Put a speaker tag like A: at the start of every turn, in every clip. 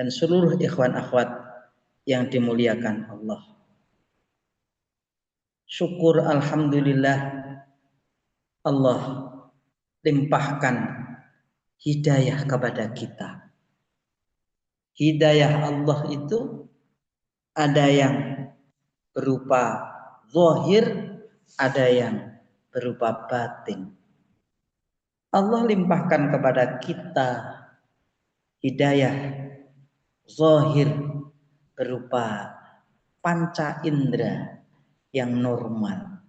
A: dan seluruh ikhwan akhwat yang dimuliakan Allah. Syukur alhamdulillah Allah limpahkan hidayah kepada kita. Hidayah Allah itu ada yang berupa zahir, ada yang berupa batin. Allah limpahkan kepada kita hidayah zahir berupa panca indera yang normal,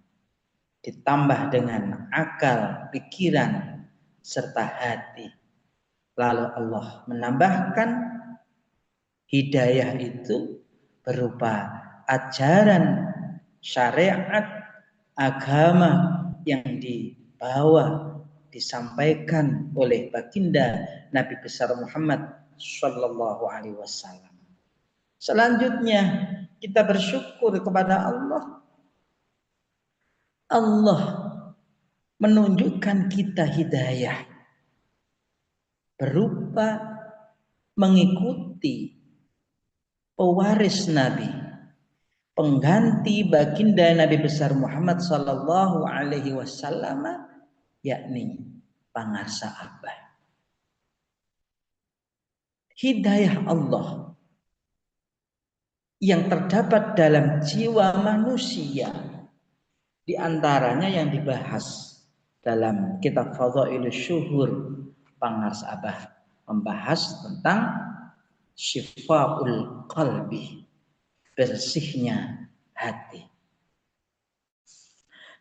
A: ditambah dengan akal, pikiran, serta hati. Lalu Allah menambahkan hidayah itu berupa ajaran syariat agama yang dibawa, disampaikan oleh baginda Nabi besar Muhammad Sallallahu Alaihi Wasallam. Selanjutnya kita bersyukur kepada Allah. Allah menunjukkan kita hidayah berupa mengikuti pewaris Nabi, pengganti baginda Nabi besar Muhammad Sallallahu Alaihi Wasallam, yakni pangarsa Abah. Hidayah Allah yang terdapat dalam jiwa manusia, di antaranya yang dibahas dalam kitab Fadhailus Syuhur pangarsa Abah, membahas tentang syifaul qalbi, bersihnya hati.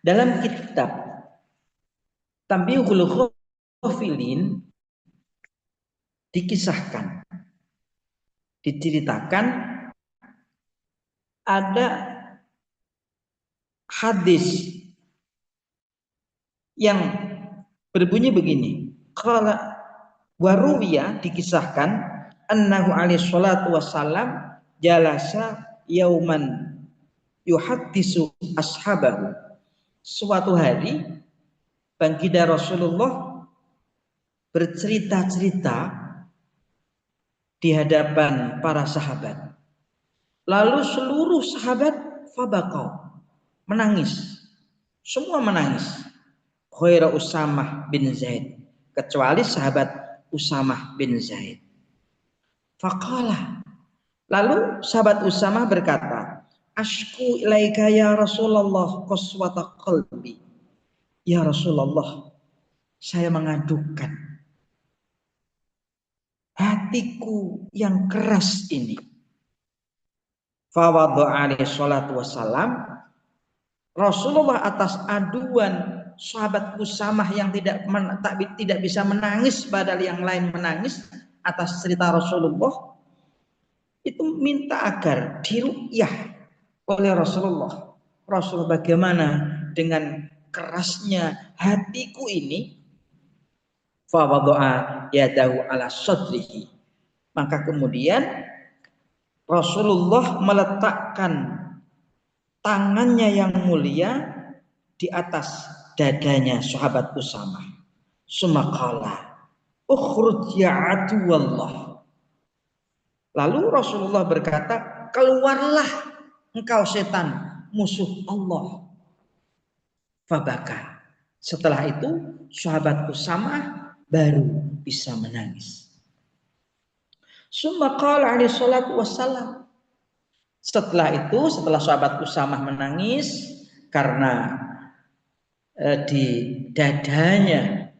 A: Dalam kitab Tanbihul Ghafilin dikisahkan, diceritakan ada hadis yang berbunyi begini. Qala waruwiya, dikisahkan annahu alaihi salatu wassalam jalasa yauman yuhaddisu ashabahu. Suatu hari baginda Rasulullah bercerita-cerita di hadapan para sahabat. Lalu seluruh sahabat fabaqau, menangis. Semua menangis. Ghaira Usamah bin Zaid, kecuali sahabat Usamah bin Zaid. Faqala, lalu sahabat Usamah berkata, Ashku ilaika ya Rasulullah qaswata qalbi. Ya Rasulullah, saya mengadukan hatiku yang keras ini. Fawadhu alaihi salatu wassalam, Rasulullah atas aduan sahabat Usamah yang tidak bisa menangis padahal yang lain menangis atas cerita Rasulullah, itu minta agar diruqyah oleh Rasulullah. Rasul, bagaimana dengan kerasnya hatiku ini? Fa wada'a yadahu ala sadrihi, maka kemudian Rasulullah meletakkan tangannya yang mulia di atas dadanya sahabat Usamah. Sumaqala ukhruj ya aduwallah. Lalu Rasulullah berkata, keluarlah engkau setan, musuh Allah. Fabaka. Setelah itu sahabat Usamah baru bisa menangis. Summa qala alaihi salatu wassalam. Setelah itu, setelah sahabat Usamah menangis karena di dadanya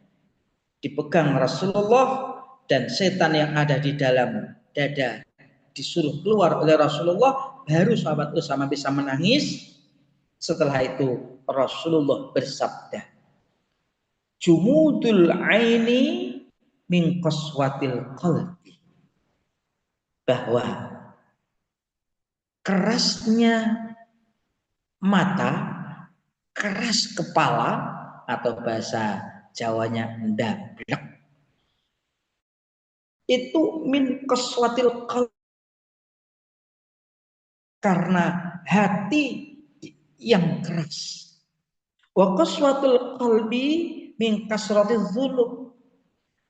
A: dipegang Rasulullah dan setan yang ada di dalam dada disuruh keluar oleh Rasulullah, baru sahabat Usamah bisa menangis. Setelah itu Rasulullah bersabda, Jumudul aini min qaswatil qalbi, bahwa kerasnya mata, keras kepala, atau bahasa Jawanya ndablek, itu min qaswatil qalbi, karena hati yang keras. Wa qaswatul qalbi min kasratiz zulum,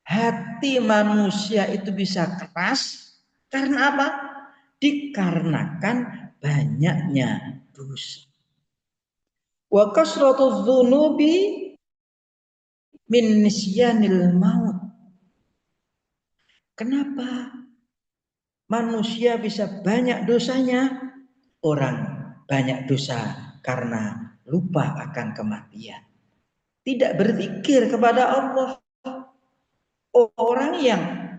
A: hati manusia itu bisa keras Karena apa? Dikarenakan banyaknya dosa. Wa kasratu dzunubi min nisyanil maut. Kenapa manusia bisa banyak dosanya? Orang banyak dosa karena lupa akan kematian. Tidak berzikir kepada Allah. Orang yang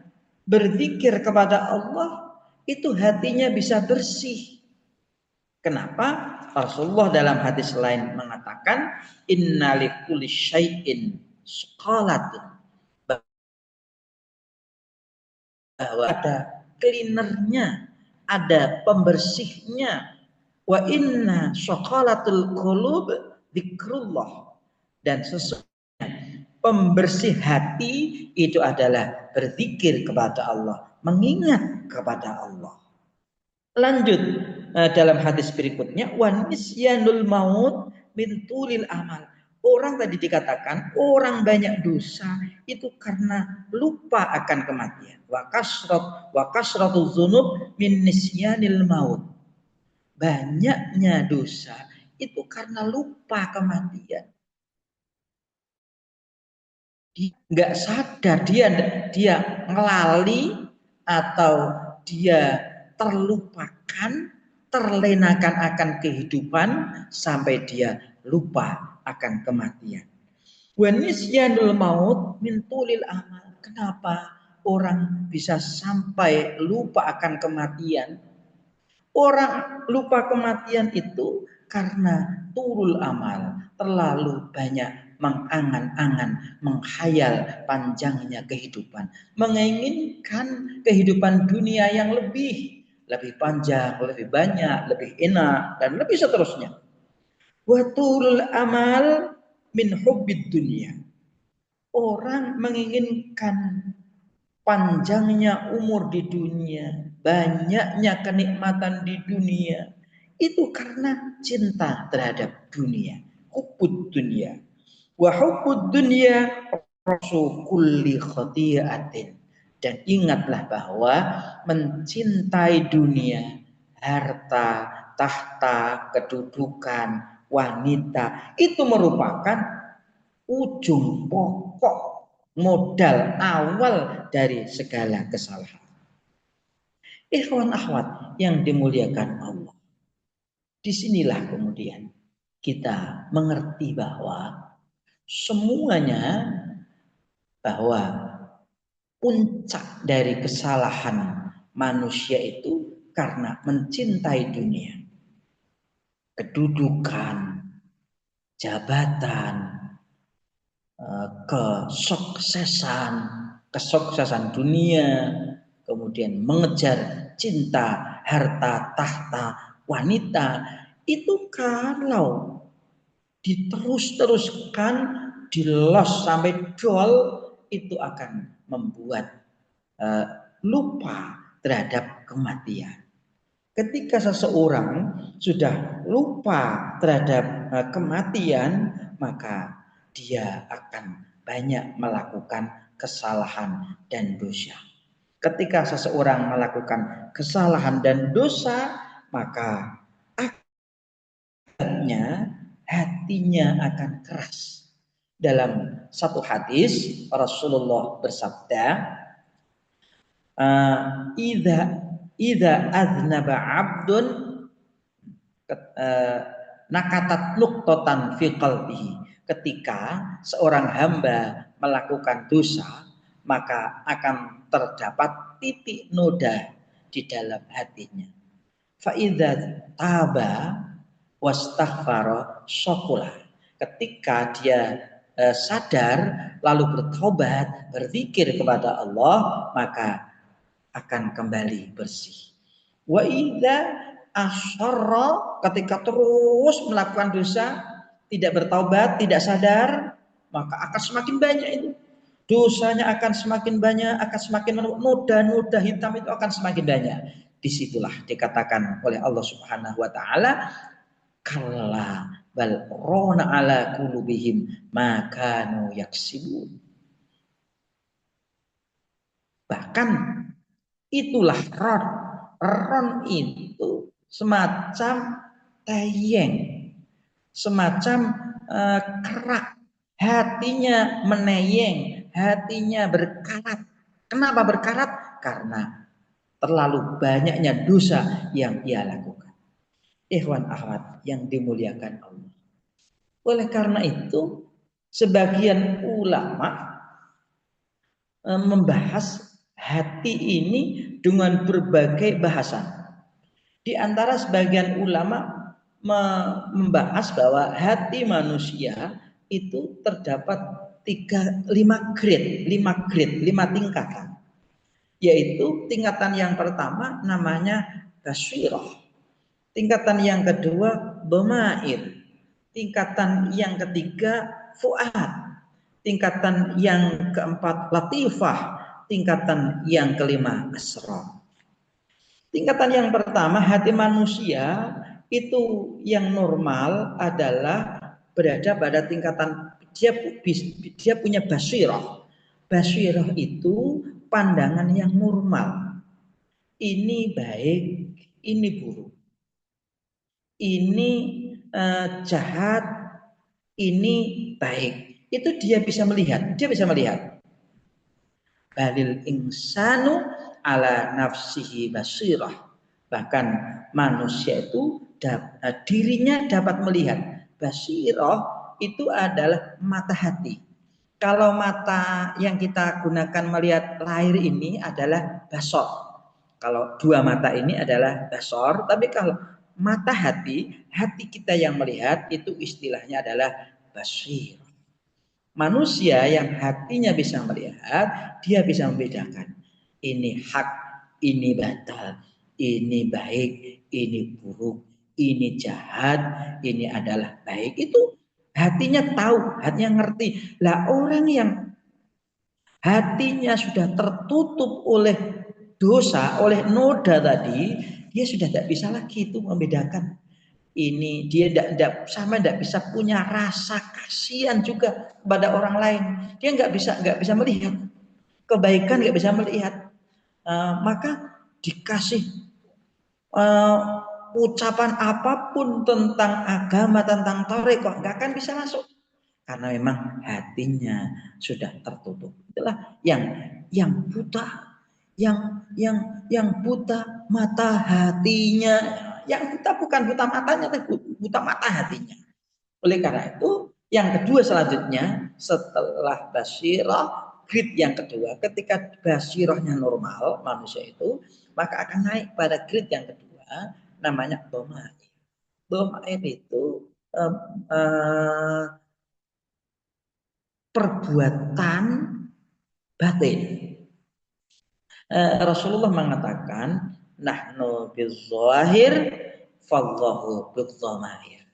A: berzikir kepada Allah itu hatinya bisa bersih. Kenapa? Rasulullah dalam hadis lain mengatakan innalikulli syai'in suqalatun, bahwa ada cleanernya, ada pembersihnya. Wa inna syaqalatul qulub dzikrullah, dan sesungguhnya pembersih hati itu adalah berzikir kepada Allah, mengingat kepada Allah. Lanjut dalam hadis berikutnya, wa nisyanul maut min tulil amal. Orang tadi dikatakan orang banyak dosa itu karena lupa akan kematian. Wa kasratu dzunub min nisyanil maut. Banyaknya dosa itu karena lupa kematian. Dia nggak sadar, dia ngelali atau dia terlupakan, terlenakan akan kehidupan sampai dia lupa akan kematian. Wa nisyanul maut min tulil amal. Kenapa orang bisa sampai lupa akan kematian? Orang lupa kematian itu karena turul amal, terlalu banyak mengangan-angan, menghayal panjangnya kehidupan, menginginkan kehidupan dunia yang lebih panjang, lebih banyak, lebih enak, dan lebih seterusnya. Wa turul amal min hubbid dunia. Orang menginginkan panjangnya umur di dunia, banyaknya kenikmatan di dunia, itu karena cinta terhadap dunia, hubbud dunia. Wa hubbud dunia rasul kulli khati'atin. Dan ingatlah bahwa mencintai dunia, harta, tahta, kedudukan, wanita, itu merupakan ujung pokok, modal awal dari segala kesalahan. Ikhwan akhwat yang dimuliakan Allah. Disinilah kemudian kita mengerti bahwa semuanya, bahwa puncak dari kesalahan manusia itu karena mencintai dunia, kedudukan, jabatan, kesuksesan dunia, kemudian mengejar cinta, harta, tahta, wanita, itu kalau diterus-teruskan, dilos sampai dol, itu akan membuat lupa terhadap kematian. Ketika seseorang sudah lupa terhadap kematian, maka dia akan banyak melakukan kesalahan dan dosa. Ketika seseorang melakukan kesalahan dan dosa, maka akibatnya hatinya akan keras. Dalam satu hadis Rasulullah bersabda, idza aznaba 'abdun nakatat nuqtatan fi qalbihi. Ketika seorang hamba melakukan dosa, maka akan terdapat titik noda di dalam hatinya. Fa idza taba wastaghfara syakula. Ketika dia sadar lalu bertobat, berzikir kepada Allah, maka akan kembali bersih. Wa idza asyarra, ketika terus melakukan dosa, tidak bertaubat, tidak sadar, maka akan semakin banyak itu. Dosanya akan semakin banyak, akan semakin noda-noda hitam itu akan semakin banyak. Disitulah dikatakan oleh Allah Subhanahu wa taala, kalla bal rona ala qulubihim ma kanu yaksibun. Bahkan Itulah ron. Ron itu semacam tayeng, semacam kerak. Hatinya meneyeng, hatinya berkarat. Kenapa berkarat? Karena terlalu banyaknya dosa yang ia lakukan. Ikhwan akhwat yang dimuliakan Allah. Oleh karena itu, sebagian ulama membahas hati ini dengan berbagai bahasan. Di antara sebagian ulama membahas bahwa hati manusia itu terdapat lima grade, lima tingkatan. Yaitu tingkatan yang pertama namanya basirah. Tingkatan yang kedua dhamair. Tingkatan yang ketiga fuad. Tingkatan yang keempat latifah. Tingkatan yang kelima asrar. Tingkatan yang pertama hati manusia itu yang normal adalah berada pada tingkatan dia punya basirah. Basirah itu pandangan yang normal. Ini baik, ini buruk. Ini jahat, ini baik. Itu dia bisa melihat. Dia bisa melihat. Balil insanu ala nafsihi basirah. Bahkan manusia itu dirinya dapat melihat. Basirah itu adalah mata hati. Kalau mata yang kita gunakan melihat lahir ini adalah basor. Kalau dua mata ini adalah basor, tapi kalau mata hati, hati kita yang melihat itu istilahnya adalah basir. Manusia yang hatinya bisa melihat, dia bisa membedakan. Ini hak, ini batal, ini baik, ini buruk, ini jahat, ini adalah baik. Itu hatinya tahu, hatinya ngerti. Lah orang yang hatinya sudah tertutup oleh dosa, oleh noda tadi, dia sudah tidak bisa lagi itu membedakan. Ini dia tidak bisa punya rasa kasihan juga kepada orang lain. Dia nggak bisa melihat kebaikan, nggak bisa melihat. Maka dikasih ucapan apapun tentang agama, tentang tarekat, nggak akan bisa masuk karena memang hatinya sudah tertutup. Itulah yang buta, yang buta mata hatinya. Yang buta bukan buta matanya, tapi buta mata hatinya. Oleh karena itu, yang kedua selanjutnya setelah basirah, grade yang kedua, ketika basirahnya normal manusia itu, maka akan naik pada grade yang kedua, namanya dhamair. Dhamair itu perbuatan batin. Rasulullah mengatakan, nahnu bizzahir fallahu bidzamair.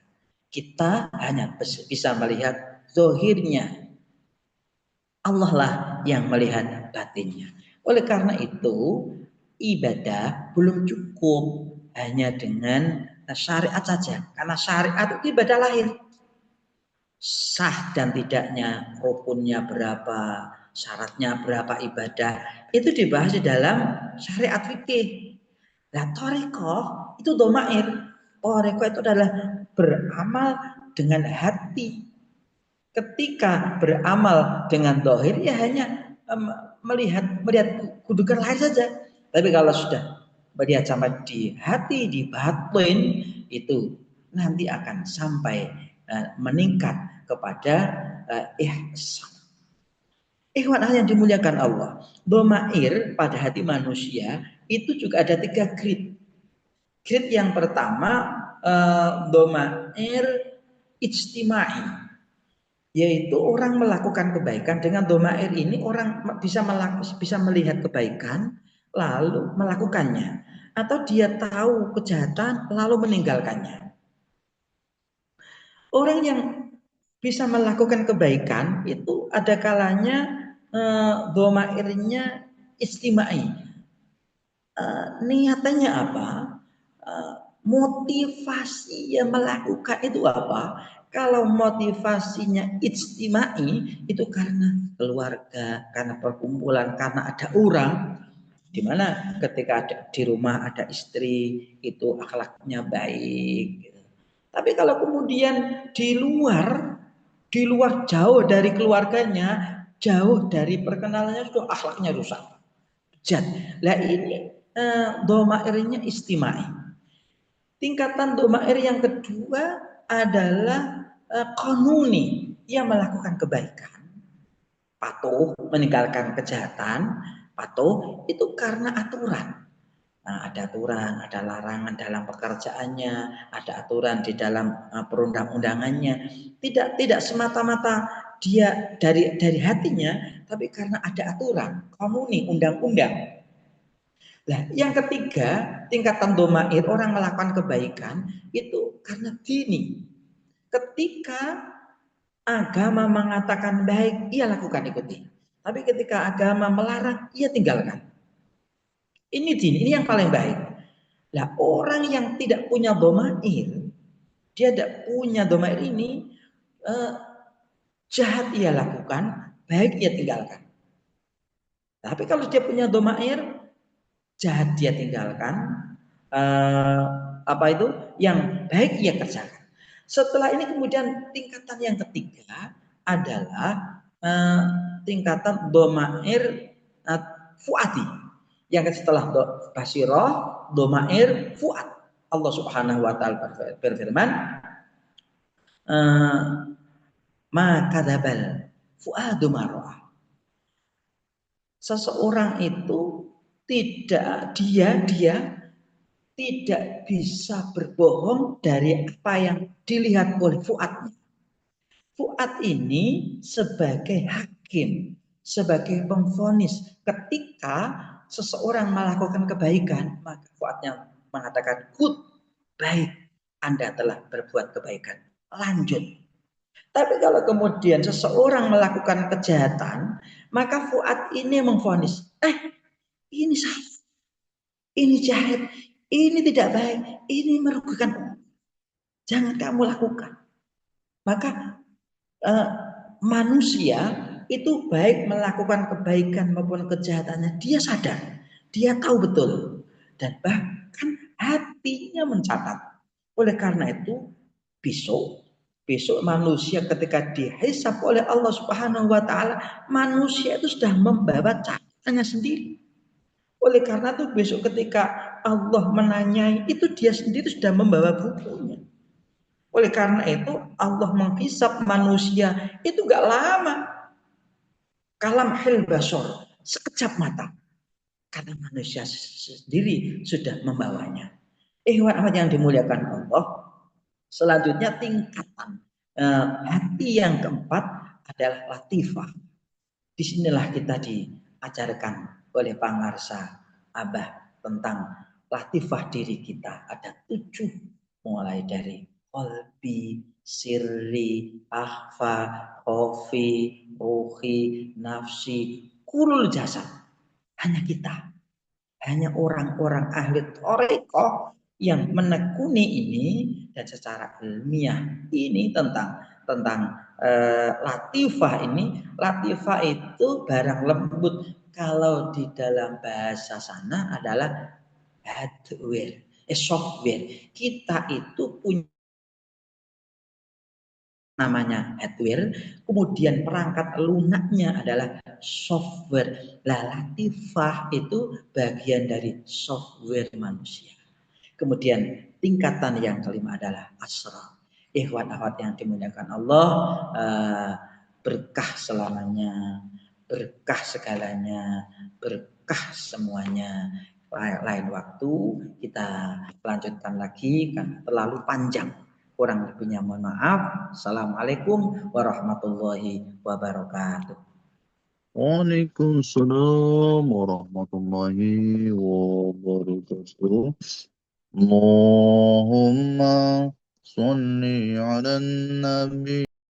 A: Kita hanya bisa melihat zahirnya. Allah lah yang melihat batinnya. Oleh karena itu, ibadah belum cukup hanya dengan syariat saja. Karena syariat itu ibadah lahir. Sah dan tidaknya, rukunnya berapa, syaratnya berapa ibadah, itu dibahas di dalam syariat fikih. Nah, thariqah itu dhamair. Thariqah itu adalah beramal dengan hati. Ketika beramal dengan dohir, ya hanya melihat kedudukan lahir saja. Tapi kalau sudah melihat sampai di hati, di batin, itu nanti akan sampai meningkat kepada ihsan. Ikhwan yang dimuliakan Allah. Dhamair pada hati manusia itu juga ada 3 grade. Grade yang pertama dhamair ijtimai, yaitu orang melakukan kebaikan. Dengan dhamair ini orang bisa melihat kebaikan lalu melakukannya, atau dia tahu kejahatan lalu meninggalkannya. Orang yang bisa melakukan kebaikan itu ada kalanya dhamairnya istimai. Niatannya apa? Motivasi yang melakukan itu apa? Kalau motivasinya ijtimai itu karena keluarga, karena perkumpulan, karena ada orang, Di mana ketika di rumah ada istri itu akhlaknya baik gitu. Tapi kalau kemudian di luar jauh dari keluarganya, jauh dari perkenalannya sudah akhlaknya rusak. Jad. Lah ini domairnya istimai. Tingkatan domair yang kedua adalah konuni. Ia melakukan kebaikan, patuh, meninggalkan kejahatan, patuh itu karena aturan. Nah, ada aturan, ada larangan dalam pekerjaannya, ada aturan di dalam perundang-undangannya. Tidak semata-mata dia dari hatinya, tapi karena ada aturan, komuni, undang-undang. Nah, yang ketiga, tingkatan domair orang melakukan kebaikan itu karena dini. Ketika agama mengatakan baik, ia lakukan ikuti. Tapi ketika agama melarang, ia tinggalkan. Ini dini, ini yang paling baik. Nah, orang yang tidak punya domair, dia tidak punya domair ini, eh, jahat ia lakukan, baik ia tinggalkan. Tapi kalau dia punya domair, jahat dia tinggalkan, eh, apa itu? Yang baik ia kerjakan. Setelah ini kemudian tingkatan yang ketiga adalah tingkatan domair fuadi. Yang setelah basiroh, domair fuad. Allah Subhanahu wa taala berfirman, maka dabal fuadu marwah. Seseorang itu dia tidak bisa berbohong dari apa yang dilihat oleh fuadnya. Fuad ini sebagai hakim, sebagai pemvonis ketika seseorang melakukan kebaikan, maka fuadnya mengatakan good, baik, Anda telah berbuat kebaikan, lanjut. Tapi kalau kemudian seseorang melakukan kejahatan, maka fuad ini memvonis, ini salah, ini jahat, ini tidak baik, ini merugikan orang. Jangan kamu lakukan. Maka manusia itu baik melakukan kebaikan maupun kejahatannya, dia sadar, dia tahu betul, dan bahkan hatinya mencatat. Oleh karena itu, besok manusia ketika dihisab oleh Allah Subhanahu wa taala, manusia itu sudah membawa catatannya sendiri. Oleh karena itu besok ketika Allah menanyai, itu dia sendiri sudah membawa bukunya. Oleh karena itu Allah menghisap manusia itu gak lama. Kalam hil basor, sekejap mata. Karena manusia sendiri sudah membawanya. Ikhwan yang dimuliakan Allah. Selanjutnya tingkatan hati yang keempat adalah latifah. Disinilah kita diajarkan oleh pangarsa Abah tentang latifah diri kita. Ada 7, mulai dari qalbi, sirri, akhfa, khofi, ruhi, nafsi, kulul jasad. Hanya kita, hanya orang-orang ahli thariqah yang menekuni ini, dan secara ilmiah ini tentang latifah ini. Latifah itu barang lembut, kalau di dalam bahasa sana adalah hardware, software. Kita itu punya namanya hardware, kemudian perangkat lunaknya adalah software. Latifah itu bagian dari software manusia. Kemudian tingkatan yang kelima adalah asrar. Ikhwan akhwat yang dimuliakan Allah, berkah selamanya, berkah segalanya, berkah semuanya. Lain waktu kita lanjutkan lagi karena terlalu panjang. Kurang lebihnya mohon maaf. Assalamualaikum warahmatullahi wabarakatuh.
B: Waalaikumsalam warahmatullahi wabarakatuh. Allahumma salli ala nabi